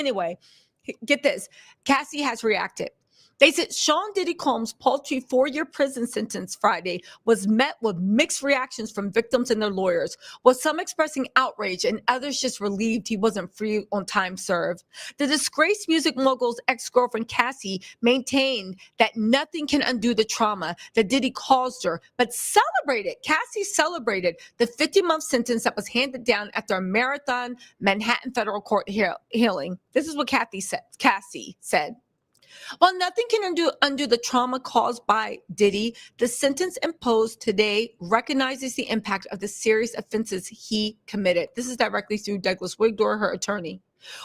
Anyway, get this. Cassie has reacted. They said Sean Diddy Combs' paltry 4-year prison sentence Friday was met with mixed reactions from victims and their lawyers, with some expressing outrage and others just relieved he wasn't free on time served. The disgraced music mogul's ex-girlfriend Cassie maintained that nothing can undo the trauma that Diddy caused her, but Cassie celebrated the 50-month sentence that was handed down after a marathon Manhattan federal court hearing. This is what Cassie said. While nothing can undo the trauma caused by Diddy, the sentence imposed today recognizes the impact of the serious offenses he committed. This is directly through Douglas Wigdor, her attorney.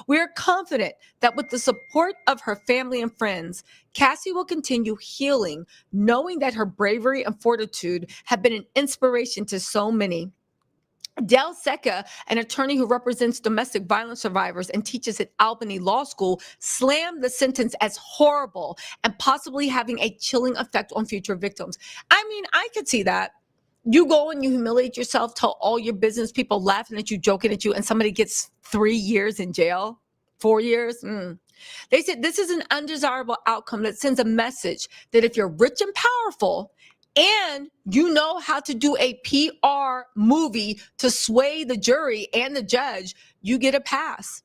We are confident that with the support of her family and friends, Cassie will continue healing, knowing that her bravery and fortitude have been an inspiration to so many. Del Secca, an attorney who represents domestic violence survivors and teaches at Albany Law School, slammed the sentence as horrible and possibly having a chilling effect on future victims. I mean, I could see that. You go and you humiliate yourself, tell all your business, people laughing at you, joking at you, and somebody gets 3 years in jail, 4 years. They said this is an undesirable outcome that sends a message that if you're rich and powerful, and you know how to do a PR movie to sway the jury and the judge, you get a pass.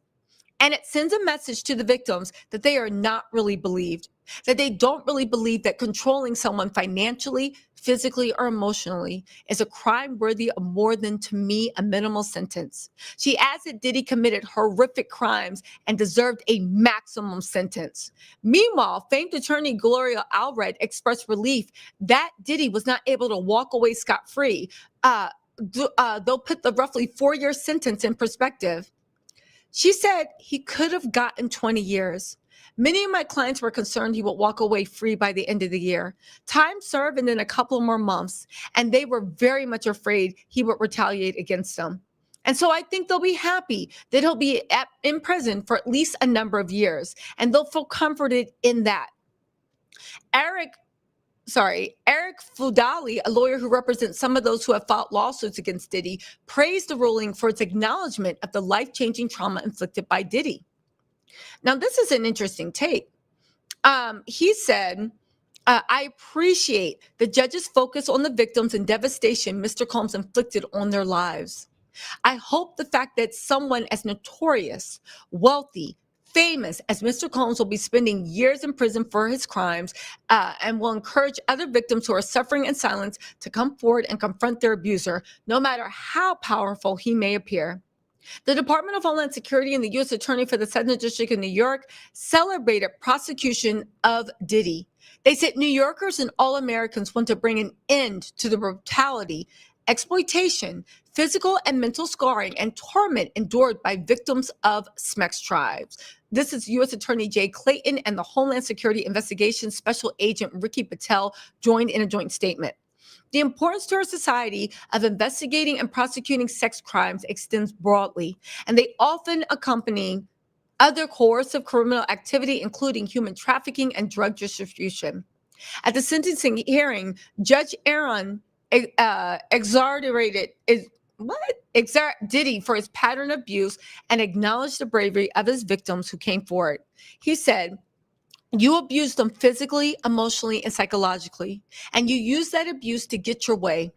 And it sends a message to the victims that they are not really believed, that they don't really believe that controlling someone financially, physically, or emotionally is a crime worthy of more than, to me, a minimal sentence. She adds that Diddy committed horrific crimes and deserved a maximum sentence. Meanwhile, famed attorney Gloria Allred expressed relief that Diddy was not able to walk away scot-free. They'll put the roughly 4-year sentence in perspective. She said he could have gotten 20 years. Many of my clients were concerned he would walk away free by the end of the year. Time served and then a couple more months, and they were very much afraid he would retaliate against them. And so I think they'll be happy that he'll be in prison for at least a number of years, and they'll feel comforted in that. Eric Fudali, a lawyer who represents some of those who have filed lawsuits against Diddy, praised the ruling for its acknowledgement of the life-changing trauma inflicted by Diddy. Now, this is an interesting take. He said, I appreciate the judge's focus on the victims and devastation Mr. Combs inflicted on their lives. I hope the fact that someone as notorious, wealthy, famous as Mr. Combs will be spending years in prison for his crimes and will encourage other victims who are suffering in silence to come forward and confront their abuser, no matter how powerful he may appear. The Department of Homeland Security and the U.S. Attorney for the Southern District of New York celebrated prosecution of Diddy. They said New Yorkers and all Americans want to bring an end to the brutality, exploitation, physical and mental scarring, and torment endured by victims of SMEX tribes. This is U.S. Attorney Jay Clayton and the Homeland Security Investigations Special Agent Ricky Patel joined in a joint statement. The importance to our society of investigating and prosecuting sex crimes extends broadly, and they often accompany other coercive criminal activity, including human trafficking and drug distribution. At the sentencing hearing, Judge Aaron exonerated Diddy for his pattern of abuse and acknowledged the bravery of his victims who came forward. He said, "You abused them physically, emotionally, and psychologically, and you used that abuse to get your way,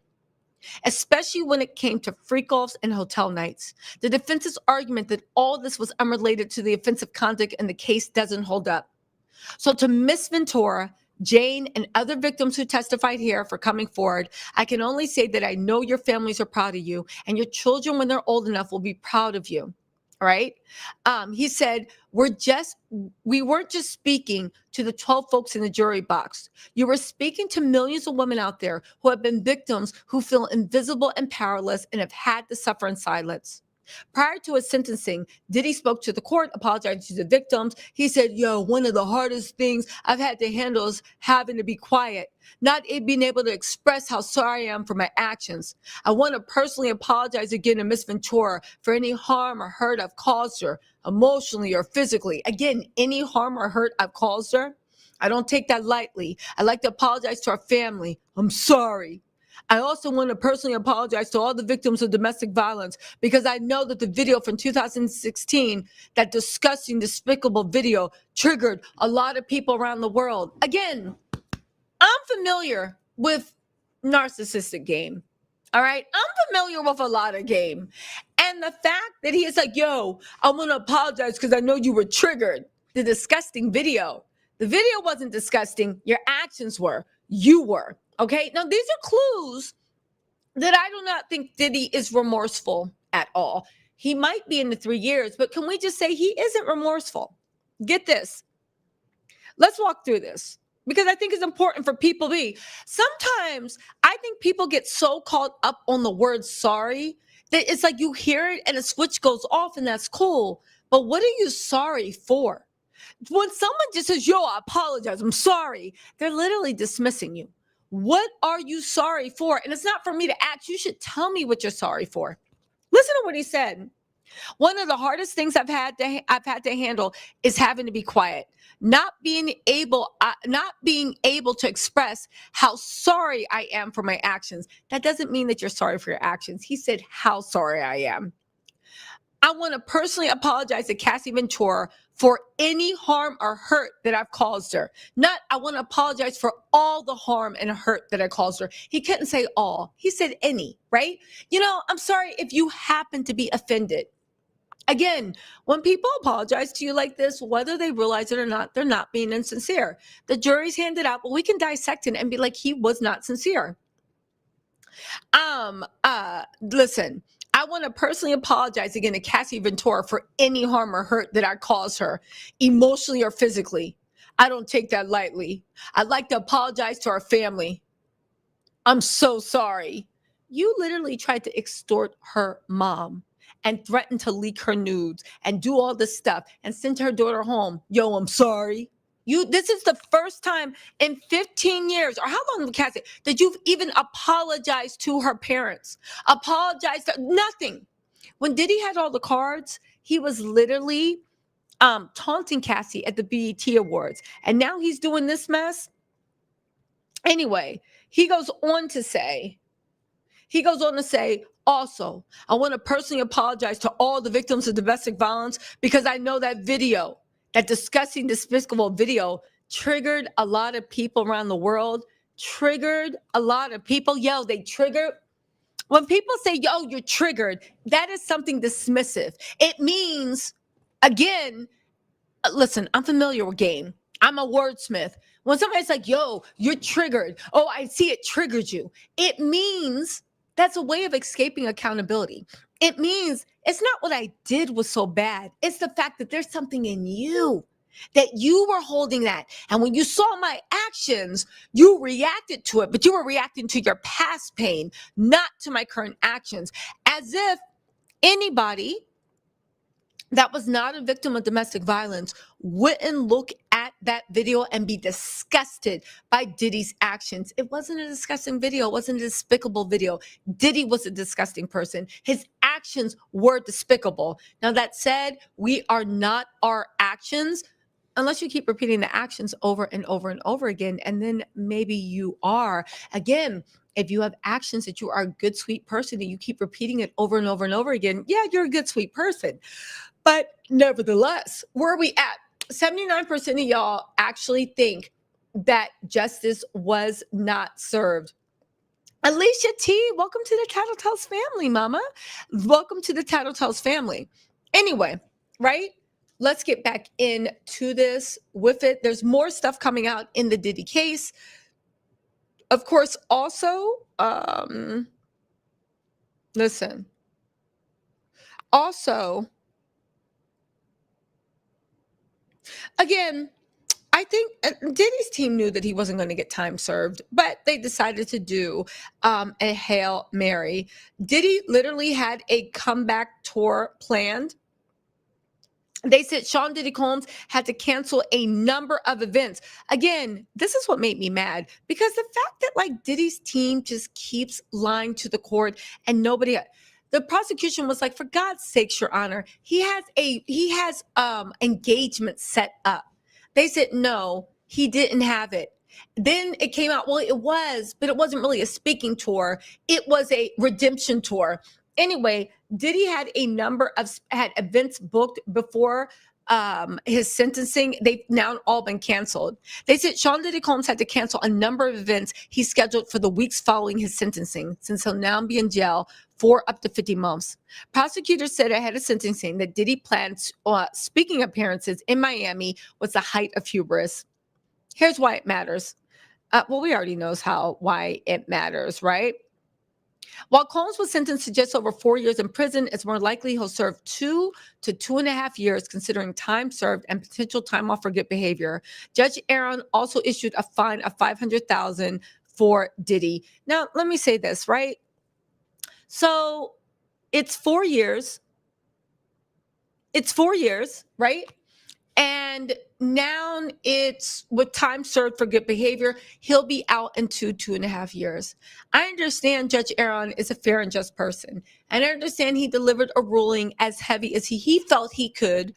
especially when it came to freak-offs and hotel nights. The defense's argument that all this was unrelated to the offensive conduct in the case doesn't hold up. So to Miss Ventura, Jane, and other victims who testified here for coming forward, I can only say that I know your families are proud of you, and your children, when they're old enough, will be proud of you." All right. He said, we weren't just speaking to the 12 folks in the jury box. You were speaking to millions of women out there who have been victims, who feel invisible and powerless and have had to suffer in silence. Prior to his sentencing, Diddy spoke to the court, apologizing to the victims. He said, one of the hardest things I've had to handle is having to be quiet, not being able to express how sorry I am for my actions. I want to personally apologize again to Miss Ventura for any harm or hurt I've caused her, emotionally or physically. Again, any harm or hurt I've caused her, I don't take that lightly. I'd like to apologize to our family. I'm sorry. I also want to personally apologize to all the victims of domestic violence because I know that the video from 2016, that disgusting, despicable video, triggered a lot of people around the world. Again, I'm familiar with narcissistic game. All right. I'm familiar with a lot of game. And the fact that he is like, yo, I want to apologize because I know you were triggered. The disgusting video. The video wasn't disgusting. Your actions were. You were. Okay. Now, these are clues that I do not think Diddy is remorseful at all. He might be in the 3 years, but can we just say he isn't remorseful? Get this. Let's walk through this because I think it's important for people to be. Sometimes I think people get so caught up on the word sorry that it's like you hear it and a switch goes off and that's cool. But what are you sorry for? When someone just says, yo, I apologize, I'm sorry, they're literally dismissing you. What are you sorry for? And it's not for me to ask. You should tell me what you're sorry for. Listen to what he said. One of the hardest things I've had to handle is having to be quiet, not being able to express how sorry I am for my actions. That doesn't mean that you're sorry for your actions. He said how sorry I am. I want to personally apologize to Cassie Ventura for any harm or hurt that I've caused her. Not, I want to apologize for all the harm and hurt that I caused her. He couldn't say all. He said any, right? You know, I'm sorry if you happen to be offended. Again, when people apologize to you like this, whether they realize it or not, they're not being insincere. The jury's handed out, but we can dissect it and be like, he was not sincere. Listen, I want to personally apologize again to Cassie Ventura for any harm or hurt that I caused her, emotionally or physically. I don't take that lightly. I'd like to apologize to our family. I'm so sorry. You literally tried to extort her mom and threatened to leak her nudes and do all this stuff and send her daughter home. Yo, I'm sorry. This is the first time in 15 years, or how long, Cassie, that you've even apologized to her parents? Apologized to nothing. When Diddy had all the cards, he was literally taunting Cassie at the BET Awards. And now he's doing this mess. Anyway, he goes on to say, also, I want to personally apologize to all the victims of domestic violence because I know that video, that disgusting, despicable video, triggered a lot of people around the world, triggered a lot of people. Yo, they triggered. When people say, yo, you're triggered, that is something dismissive. It means, again, listen, I'm familiar with game. I'm a wordsmith. When somebody's like, yo, you're triggered. Oh, I see it triggered you. It means that's a way of escaping accountability. It means it's not what I did was so bad. It's the fact that there's something in you that you were holding that. And when you saw my actions, you reacted to it, but you were reacting to your past pain, not to my current actions. As if anybody that was not a victim of domestic violence wouldn't look at that video and be disgusted by Diddy's actions. It wasn't a disgusting video. It wasn't a despicable video. Diddy was a disgusting person. His actions were despicable. Now, that said, we are not our actions unless you keep repeating the actions over and over and over again. And then maybe you are. Again, if you have actions that you are a good, sweet person and you keep repeating it over and over and over again, yeah, you're a good, sweet person. But nevertheless, where are we at? 79% of y'all actually think that justice was not served. Alicia T, welcome to the Tattletales family, mama. Welcome to the Tattletales family. Anyway, right? Let's get back into this with it. There's more stuff coming out in the Diddy case. Of course, also, listen. Also, again, I think Diddy's team knew that he wasn't going to get time served, but they decided to do a Hail Mary. Diddy literally had a comeback tour planned. They said Sean Diddy Combs had to cancel a number of events. Again, this is what made me mad because the fact that like Diddy's team just keeps lying to the court and nobody, the prosecution was like, for God's sakes, Your Honor, he has engagement set up. They said, no, he didn't have it. Then it came out, well, it was, but it wasn't really a speaking tour. It was a redemption tour. Anyway, Diddy had events booked before his sentencing. They've now all been canceled. They said Sean Diddy Combs had to cancel a number of events he scheduled for the weeks following his sentencing, since he'll now be in jail for up to 50 months. Prosecutors said ahead of sentencing that Diddy planned speaking appearances in Miami was the height of hubris. Here's why it matters. Well, we already knows why it matters, right? While Combs was sentenced to just over 4 years in prison, it's more likely he'll serve 2 to 2.5 years, considering time served and potential time off for good behavior. Judge Aaron also issued a fine of $500,000 for Diddy. Now, let me say this, right? So it's 4 years. It's 4 years, right? And now it's with time served for good behavior. He'll be out in 2.5 years. I understand Judge Aaron is a fair and just person. And I understand he delivered a ruling as heavy as he felt he could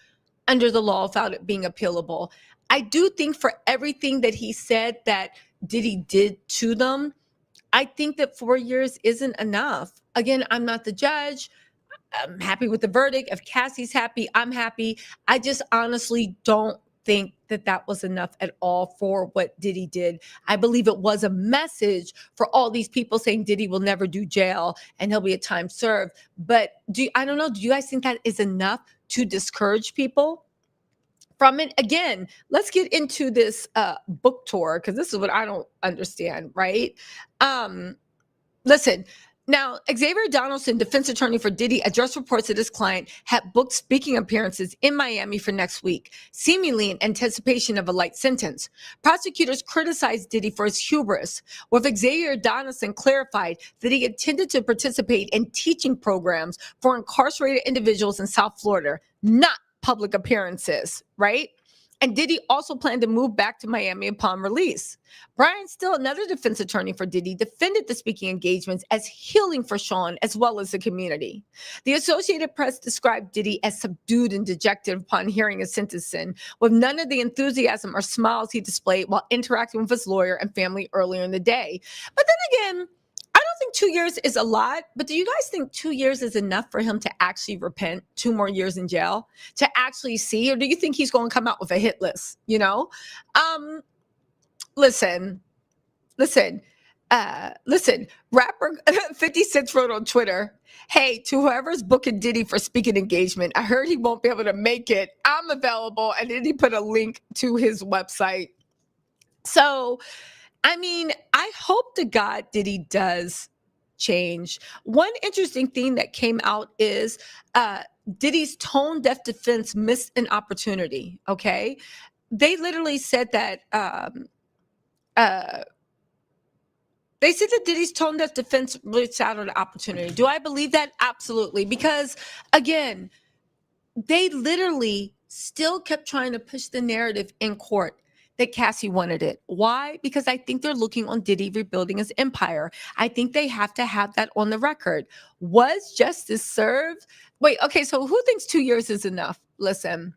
under the law without it being appealable. I do think for everything that he said that Diddy did to them, I think that 4 years isn't enough. Again, I'm not the judge. I'm happy with the verdict. If Cassie's happy, I'm happy. I just honestly don't think that was enough at all for what Diddy did. I believe it was a message for all these people saying Diddy will never do jail and he'll be a time served. But I don't know. Do you guys think that is enough to discourage people from it? Again, let's get into this book tour, because this is what I don't understand, right? Listen. Now, Xavier Donaldson, defense attorney for Diddy, addressed reports that his client had booked speaking appearances in Miami for next week, seemingly in anticipation of a light sentence. Prosecutors criticized Diddy for his hubris, with Xavier Donaldson clarified that he intended to participate in teaching programs for incarcerated individuals in South Florida, not public appearances, right? And Diddy also planned to move back to Miami upon release. Brian Still, another defense attorney for Diddy, defended the speaking engagements as healing for Sean as well as the community. The Associated Press described Diddy as subdued and dejected upon hearing his sentencing, with none of the enthusiasm or smiles he displayed while interacting with his lawyer and family earlier in the day. But then again, I don't think 2 years is a lot, but do you guys think 2 years is enough for him to actually repent? 2 more years in jail to actually see? Or do you think he's going to come out with a hit list? Listen. Rapper 50 Cent wrote on Twitter, "Hey, to whoever's booking Diddy for speaking engagement, I heard he won't be able to make it. I'm available." And then he put a link to his website. So, I mean, I hope to God Diddy does change. One interesting thing that came out is Diddy's tone deaf defense missed an opportunity. Okay. They literally said that Diddy's tone deaf defense missed out on an opportunity. Do I believe that? Absolutely. Because again, they literally still kept trying to push the narrative in court that Cassie wanted it. Why? Because I think they're looking on Diddy rebuilding his empire. I think they have to have that on the record. Was justice served? Wait, okay, so who thinks 2 years is enough? Listen.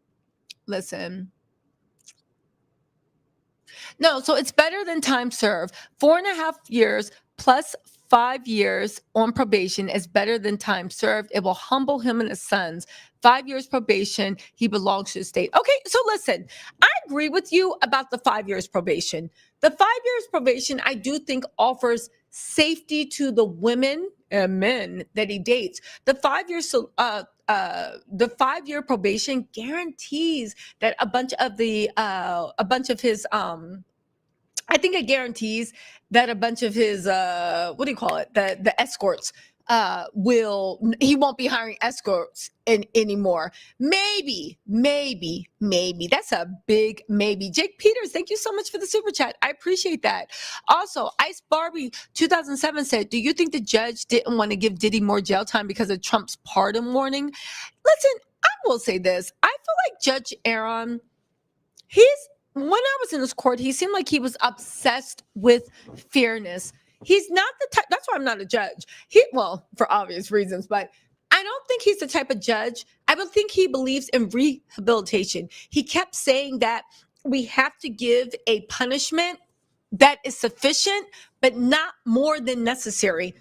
No, so it's better than time served. 4.5 years plus 5 years on probation is better than time served. It will humble him and his sons. 5 years probation, he belongs to the state. Okay, so listen, I agree with you about the 5 years probation. The 5 years probation, I do think, offers safety to the women and men that he dates. The 5 years, the 5 year probation guarantees that a bunch of his I think it guarantees that a bunch of his what do you call it? The escorts he won't be hiring escorts anymore. Maybe. That's a big maybe. Jake Peters, thank you so much for the super chat. I appreciate that. Also, Ice Barbie 2007 said, "Do you think the judge didn't want to give Diddy more jail time because of Trump's pardon warning?" Listen, I will say this. I feel like Judge Aaron, when I was in his court, he seemed like he was obsessed with fairness. He's not the type, that's why I'm not a judge. Well, for obvious reasons, but I don't think he's the type of judge. I don't think he believes in rehabilitation. He kept saying that we have to give a punishment that is sufficient, but not more than necessary.